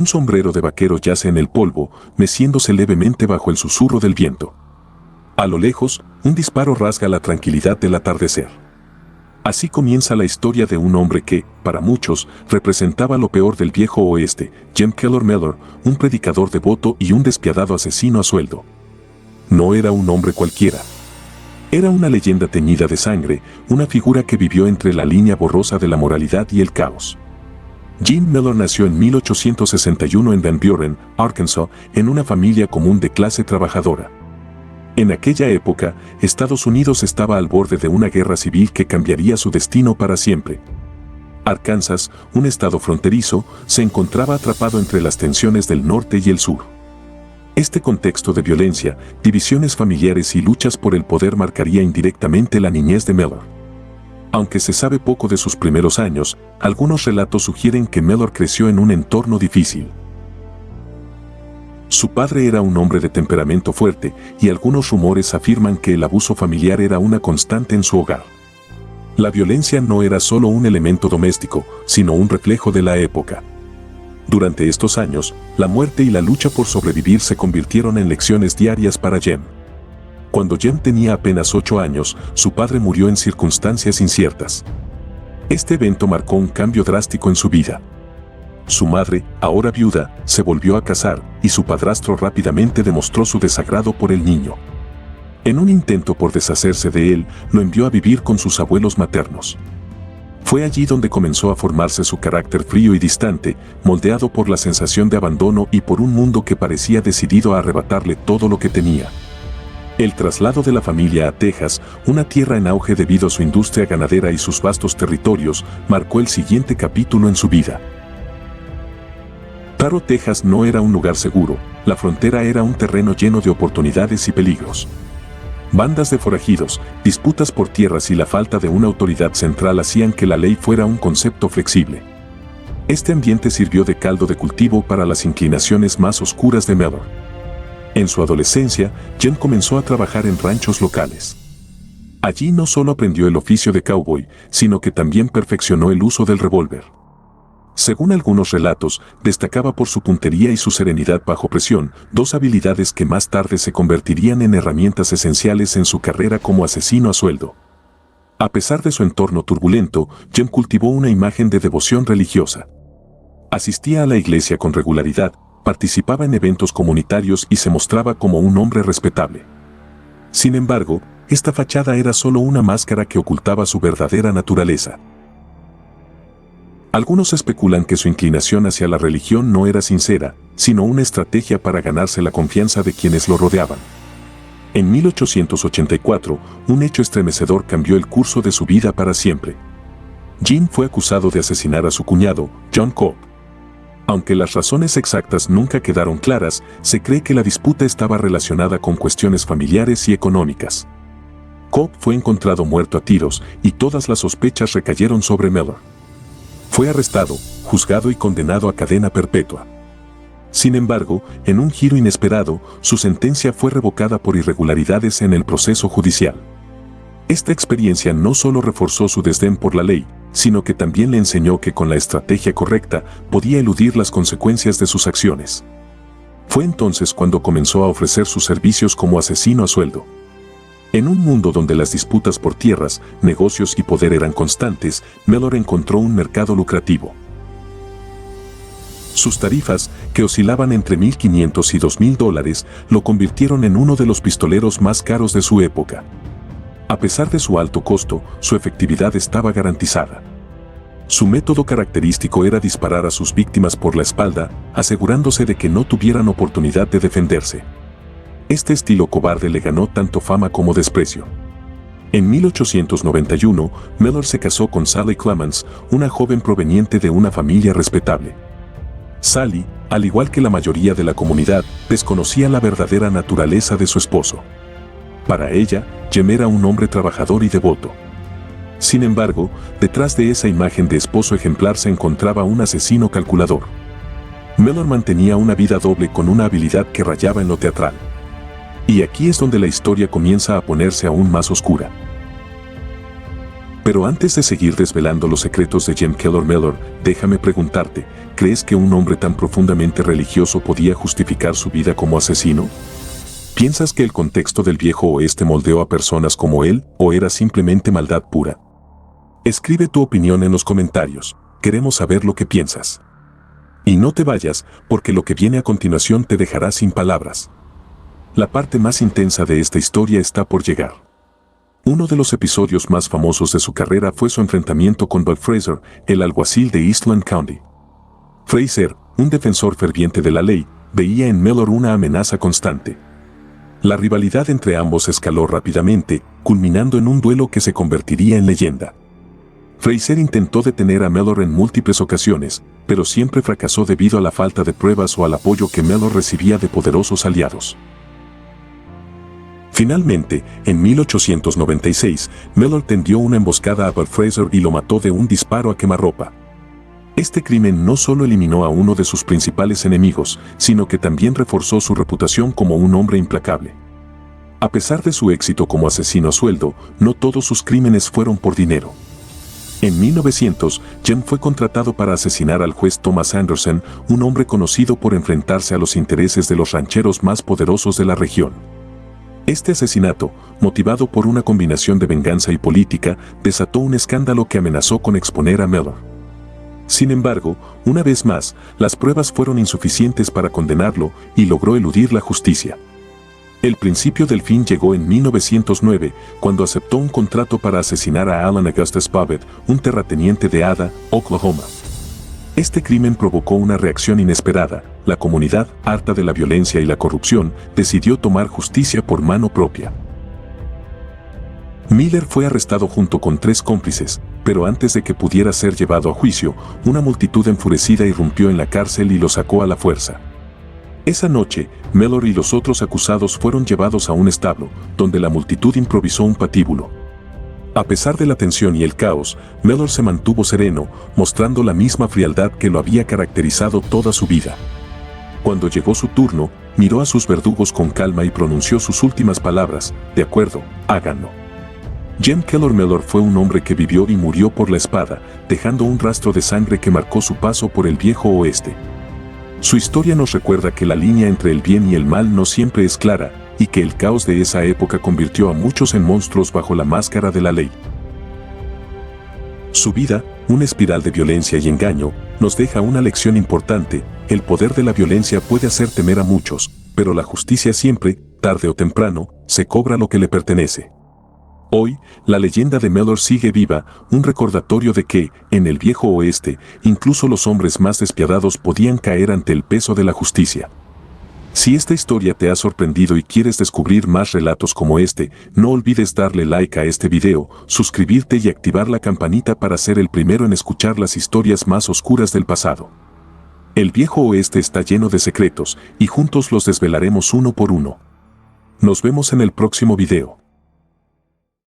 sombrero de vaquero yace en el polvo, meciéndose levemente bajo el susurro del viento. A lo lejos, un disparo rasga la tranquilidad del atardecer. Así comienza la historia de un hombre que, para muchos, representaba lo peor del viejo oeste, Jem Keller Mellor, un predicador devoto y un despiadado asesino a sueldo. No era un hombre cualquiera. Era una leyenda teñida de sangre, una figura que vivió entre la línea borrosa de la moralidad y el caos. Jim Mellor nació en 1861 en Van Buren, Arkansas, en una familia común de clase trabajadora. En aquella época, Estados Unidos estaba al borde de una guerra civil que cambiaría su destino para siempre. Arkansas, un estado fronterizo, se encontraba atrapado entre las tensiones del norte y el sur. Este contexto de violencia, divisiones familiares y luchas por el poder marcaría indirectamente la niñez de Mellor. Aunque se sabe poco de sus primeros años, algunos relatos sugieren que Mellor creció en un entorno difícil. Su padre era un hombre de temperamento fuerte, y algunos rumores afirman que el abuso familiar era una constante en su hogar. La violencia no era solo un elemento doméstico, sino un reflejo de la época. Durante estos años, la muerte y la lucha por sobrevivir se convirtieron en lecciones diarias para Jem. Cuando Jem tenía apenas 8 años, su padre murió en circunstancias inciertas. Este evento marcó un cambio drástico en su vida. Su madre, ahora viuda, se volvió a casar, y su padrastro rápidamente demostró su desagrado por el niño. En un intento por deshacerse de él, lo envió a vivir con sus abuelos maternos. Fue allí donde comenzó a formarse su carácter frío y distante, moldeado por la sensación de abandono y por un mundo que parecía decidido a arrebatarle todo lo que tenía. El traslado de la familia a Texas, una tierra en auge debido a su industria ganadera y sus vastos territorios, marcó el siguiente capítulo en su vida. Taro, Texas no era un lugar seguro, la frontera era un terreno lleno de oportunidades y peligros. Bandas de forajidos, disputas por tierras y la falta de una autoridad central hacían que la ley fuera un concepto flexible. Este ambiente sirvió de caldo de cultivo para las inclinaciones más oscuras de Mellor. En su adolescencia, Jem comenzó a trabajar en ranchos locales. Allí no solo aprendió el oficio de cowboy, sino que también perfeccionó el uso del revólver. Según algunos relatos, destacaba por su puntería y su serenidad bajo presión, dos habilidades que más tarde se convertirían en herramientas esenciales en su carrera como asesino a sueldo. A pesar de su entorno turbulento, Jem cultivó una imagen de devoción religiosa. Asistía a la iglesia con regularidad, participaba en eventos comunitarios y se mostraba como un hombre respetable. Sin embargo, esta fachada era solo una máscara que ocultaba su verdadera naturaleza. Algunos especulan que su inclinación hacia la religión no era sincera, sino una estrategia para ganarse la confianza de quienes lo rodeaban. En 1884, un hecho estremecedor cambió el curso de su vida para siempre. Jim fue acusado de asesinar a su cuñado, John Cobb. Aunque las razones exactas nunca quedaron claras, se cree que la disputa estaba relacionada con cuestiones familiares y económicas. Cobb fue encontrado muerto a tiros y todas las sospechas recayeron sobre Mellor. Fue arrestado, juzgado y condenado a cadena perpetua. Sin embargo, en un giro inesperado, su sentencia fue revocada por irregularidades en el proceso judicial. Esta experiencia no solo reforzó su desdén por la ley, sino que también le enseñó que con la estrategia correcta podía eludir las consecuencias de sus acciones. Fue entonces cuando comenzó a ofrecer sus servicios como asesino a sueldo. En un mundo donde las disputas por tierras, negocios y poder eran constantes, Mellor encontró un mercado lucrativo. Sus tarifas, que oscilaban entre $1,500 y $2,000, lo convirtieron en uno de los pistoleros más caros de su época. A pesar de su alto costo, su efectividad estaba garantizada. Su método característico era disparar a sus víctimas por la espalda, asegurándose de que no tuvieran oportunidad de defenderse. Este estilo cobarde le ganó tanto fama como desprecio. En 1891, Mellor se casó con Sally Clemens, una joven proveniente de una familia respetable. Sally, al igual que la mayoría de la comunidad, desconocía la verdadera naturaleza de su esposo. Para ella, Jem era un hombre trabajador y devoto. Sin embargo, detrás de esa imagen de esposo ejemplar se encontraba un asesino calculador. Mellor mantenía una vida doble con una habilidad que rayaba en lo teatral. Y aquí es donde la historia comienza a ponerse aún más oscura. Pero antes de seguir desvelando los secretos de James Keller Mellor, déjame preguntarte, ¿crees que un hombre tan profundamente religioso podía justificar su vida como asesino? ¿Piensas que el contexto del viejo oeste moldeó a personas como él, o era simplemente maldad pura? Escribe tu opinión en los comentarios, queremos saber lo que piensas. Y no te vayas, porque lo que viene a continuación te dejará sin palabras. La parte más intensa de esta historia está por llegar. Uno de los episodios más famosos de su carrera fue su enfrentamiento con Bud Fraser, el alguacil de Eastland County. Fraser, un defensor ferviente de la ley, veía en Mellor una amenaza constante. La rivalidad entre ambos escaló rápidamente, culminando en un duelo que se convertiría en leyenda. Fraser intentó detener a Mellor en múltiples ocasiones, pero siempre fracasó debido a la falta de pruebas o al apoyo que Mellor recibía de poderosos aliados. Finalmente, en 1896, Mellor tendió una emboscada a Bud Fraser y lo mató de un disparo a quemarropa. Este crimen no solo eliminó a uno de sus principales enemigos, sino que también reforzó su reputación como un hombre implacable. A pesar de su éxito como asesino a sueldo, no todos sus crímenes fueron por dinero. En 1900, Jem fue contratado para asesinar al juez Thomas Anderson, un hombre conocido por enfrentarse a los intereses de los rancheros más poderosos de la región. Este asesinato, motivado por una combinación de venganza y política, desató un escándalo que amenazó con exponer a Mellor. Sin embargo, una vez más, las pruebas fueron insuficientes para condenarlo y logró eludir la justicia. El principio del fin llegó en 1909, cuando aceptó un contrato para asesinar a Alan Augustus Bobbitt, un terrateniente de Ada, Oklahoma. Este crimen provocó una reacción inesperada. La comunidad, harta de la violencia y la corrupción, decidió tomar justicia por mano propia. Miller fue arrestado junto con 3 cómplices, pero antes de que pudiera ser llevado a juicio, una multitud enfurecida irrumpió en la cárcel y lo sacó a la fuerza. Esa noche, Mellor y los otros acusados fueron llevados a un establo, donde la multitud improvisó un patíbulo. A pesar de la tensión y el caos, Mellor se mantuvo sereno, mostrando la misma frialdad que lo había caracterizado toda su vida. Cuando llegó su turno, miró a sus verdugos con calma y pronunció sus últimas palabras: "De acuerdo, háganlo". James Keller Mellor fue un hombre que vivió y murió por la espada, dejando un rastro de sangre que marcó su paso por el viejo oeste. Su historia nos recuerda que la línea entre el bien y el mal no siempre es clara, y que el caos de esa época convirtió a muchos en monstruos bajo la máscara de la ley. Su vida, una espiral de violencia y engaño, nos deja una lección importante: el poder de la violencia puede hacer temer a muchos, pero la justicia siempre, tarde o temprano, se cobra lo que le pertenece. Hoy, la leyenda de Mellor sigue viva, un recordatorio de que, en el viejo oeste, incluso los hombres más despiadados podían caer ante el peso de la justicia. Si esta historia te ha sorprendido y quieres descubrir más relatos como este, no olvides darle like a este video, suscribirte y activar la campanita para ser el primero en escuchar las historias más oscuras del pasado. El viejo oeste está lleno de secretos, y juntos los desvelaremos uno por uno. Nos vemos en el próximo video.